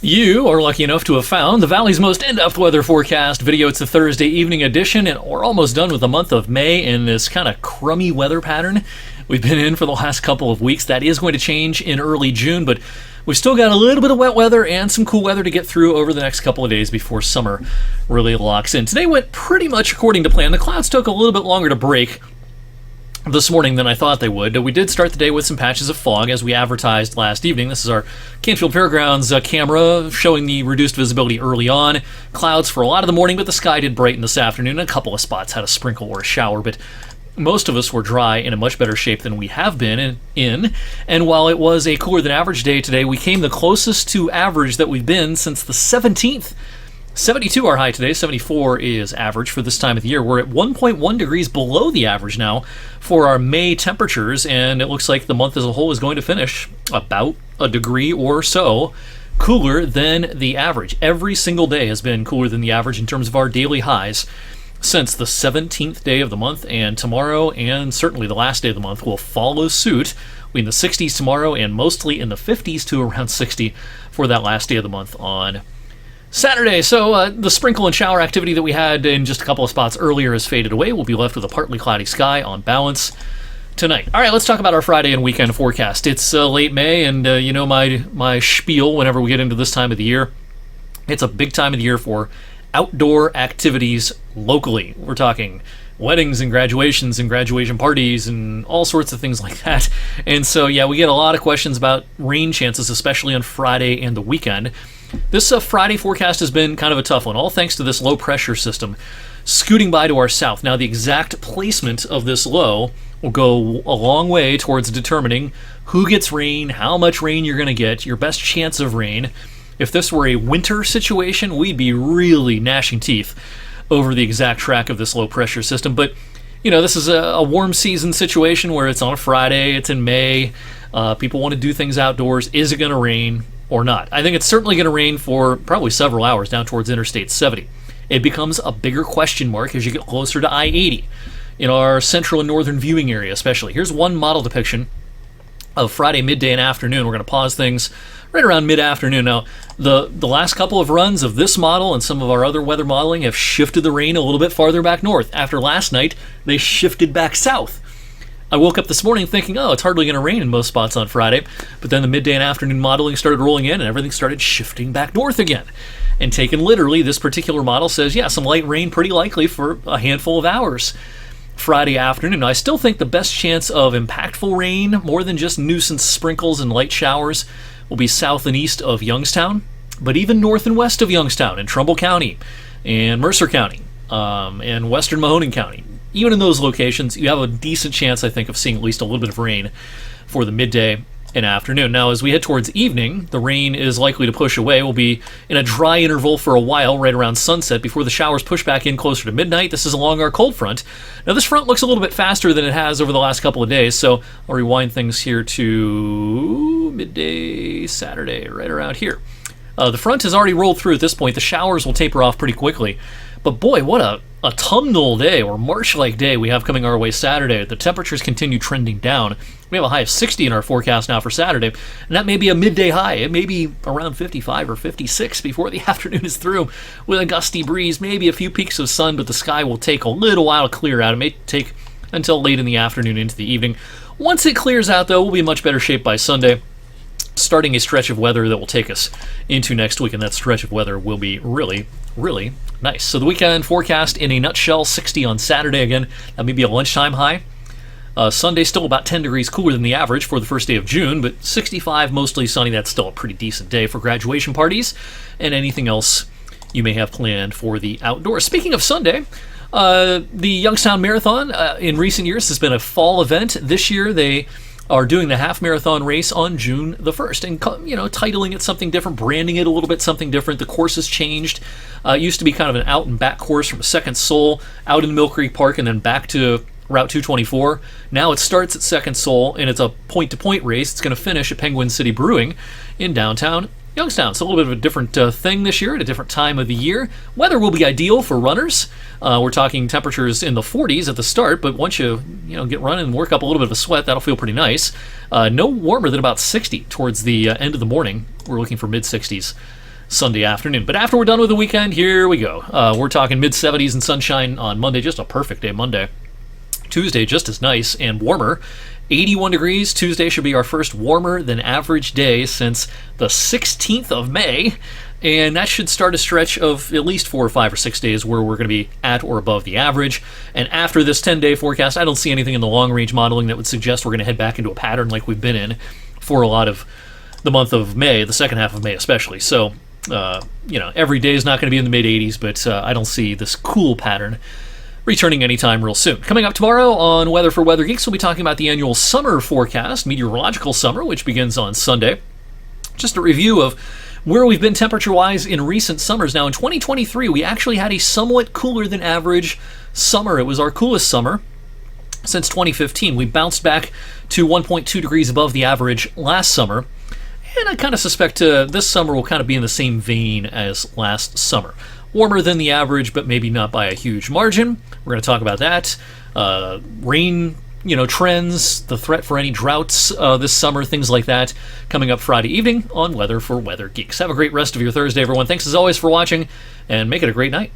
You are lucky enough to have found the Valley's most in-depth weather forecast video. It's the Thursday evening edition, and we're almost done with the month of May in this kind of crummy weather pattern we've been in for the last couple of weeks. That is going to change in early June, but we've still got a little bit of wet weather and some cool weather to get through over the next couple of days before summer really locks in. Today went pretty much according to plan. The clouds took a little bit longer to break this morning than I thought they would. We did start the day with some patches of fog as we advertised last evening. This is our Canfield Fairgrounds camera showing the reduced visibility early on. Clouds for a lot of the morning, but the sky did brighten this afternoon. A couple of spots had a sprinkle or a shower, but most of us were dry in a much better shape than we have been in. And while it was a cooler than average day today, we came the closest to average that we've been since the 17th. 72 our high today, 74 is average for this time of the year. We're at 1.1 degrees below the average now for our May temperatures, and it looks like the month as a whole is going to finish about a degree or so cooler than the average. Every single day has been cooler than the average in terms of our daily highs since the 17th day of the month, and tomorrow and certainly the last day of the month will follow suit. We'll be in the 60s tomorrow and mostly in the 50s to around 60 for that last day of the month on Saturday. So the sprinkle and shower activity that we had in just a couple of spots earlier has faded away. We'll be left with a partly cloudy sky on balance tonight. All right, let's talk about our Friday and weekend forecast. It's late May, and you know my spiel whenever we get into this time of the year. It's a big time of the year for outdoor activities locally. We're talking weddings and graduations and graduation parties and all sorts of things like that. And so, yeah, we get a lot of questions about rain chances, especially on Friday and the weekend. This Friday forecast has been kind of a tough one, all thanks to this low pressure system scooting by to our south. Now, the exact placement of this low will go a long way towards determining who gets rain, how much rain you're going to get, your best chance of rain. If this were a winter situation, we'd be really gnashing teeth over the exact track of this low pressure system. But, you know, this is a warm season situation where it's on a Friday, it's in May, people want to do things outdoors. Is it going to rain or not? I think it's certainly going to rain for probably several hours down towards Interstate 70. It becomes a bigger question mark as you get closer to I-80 in our central and northern viewing area especially. Here's one model depiction of Friday midday and afternoon. We're going to pause things right around mid-afternoon. Now, the last couple of runs of this model and some of our other weather modeling have shifted the rain a little bit farther back north. After last night, they shifted back south. I woke up this morning thinking, oh, it's hardly going to rain in most spots on Friday, but then the midday and afternoon modeling started rolling in and everything started shifting back north again. And taken literally, this particular model says, yeah, some light rain pretty likely for a handful of hours Friday afternoon. Now, I still think the best chance of impactful rain, more than just nuisance sprinkles and light showers, will be south and east of Youngstown, but even north and west of Youngstown in Trumbull County and Mercer County and western Mahoning County. Even in those locations, you have a decent chance, I think, of seeing at least a little bit of rain for the midday and afternoon. Now, as we head towards evening, the rain is likely to push away. We'll be in a dry interval for a while right around sunset before the showers push back in closer to midnight. This is along our cold front. Now, this front looks a little bit faster than it has over the last couple of days, so I'll rewind things here to midday Saturday, right around here. The front has already rolled through at this point. The showers will taper off pretty quickly. But boy, what a autumnal day or March-like day we have coming our way Saturday. The temperatures continue trending down. We have a high of 60 in our forecast now for Saturday, and that may be a midday high. It may be around 55 or 56 before the afternoon is through with a gusty breeze, maybe a few peaks of sun, but the sky will take a little while to clear out. It may take until late in the afternoon into the evening. Once it clears out, though, we'll be in much better shape by Sunday, starting a stretch of weather that will take us into next week, and that stretch of weather will be really, really nice. So the weekend forecast in a nutshell: 60 on Saturday again. That may be a lunchtime high. Sunday still about 10 degrees cooler than the average for the first day of June, but 65, mostly sunny. That's still a pretty decent day for graduation parties and anything else you may have planned for the outdoors. Speaking of Sunday, the Youngstown Marathon in recent years has been a fall event. This year they are doing the half marathon race on June the 1st and, you know, titling it something different, branding it a little bit something different. The course has changed. It used to be kind of an out and back course from Second Soul out in Mill Creek Park and then back to Route 224. Now it starts at Second Soul and it's a point-to-point race. It's going to finish at Penguin City Brewing in downtown Youngstown. It's a little bit of a different thing this year at a different time of the year. Weather will be ideal for runners. We're talking temperatures in the 40s at the start, but once you get running and work up a little bit of a sweat, that'll feel pretty nice. No warmer than about 60 towards the end of the morning. We're looking for mid-60s Sunday afternoon. But after we're done with the weekend, here we go. We're talking mid-70s and sunshine on Monday, just a perfect day Monday. Tuesday, just as nice and warmer. 81 degrees. Tuesday should be our first warmer than average day since the 16th of May. And that should start a stretch of at least 4 or 5 or 6 days where we're going to be at or above the average. And after this 10-day forecast, I don't see anything in the long-range modeling that would suggest we're going to head back into a pattern like we've been in for a lot of the month of May, the second half of May especially. So, every day is not going to be in the mid-80s, but I don't see this cool pattern returning anytime real soon. Coming up tomorrow on Weather for Weather Geeks, we'll be talking about the annual summer forecast, meteorological summer, which begins on Sunday. Just a review of where we've been temperature-wise in recent summers. Now, in 2023, we actually had a somewhat cooler than average summer. It was our coolest summer since 2015. We bounced back to 1.2 degrees above the average last summer. And I kind of suspect this summer will kind of be in the same vein as last summer. Warmer than the average, but maybe not by a huge margin. We're going to talk about that. Rain, trends, the threat for any droughts this summer, things like that, coming up Friday evening on Weather for Weather Geeks. Have a great rest of your Thursday, everyone. Thanks as always for watching, and make it a great night.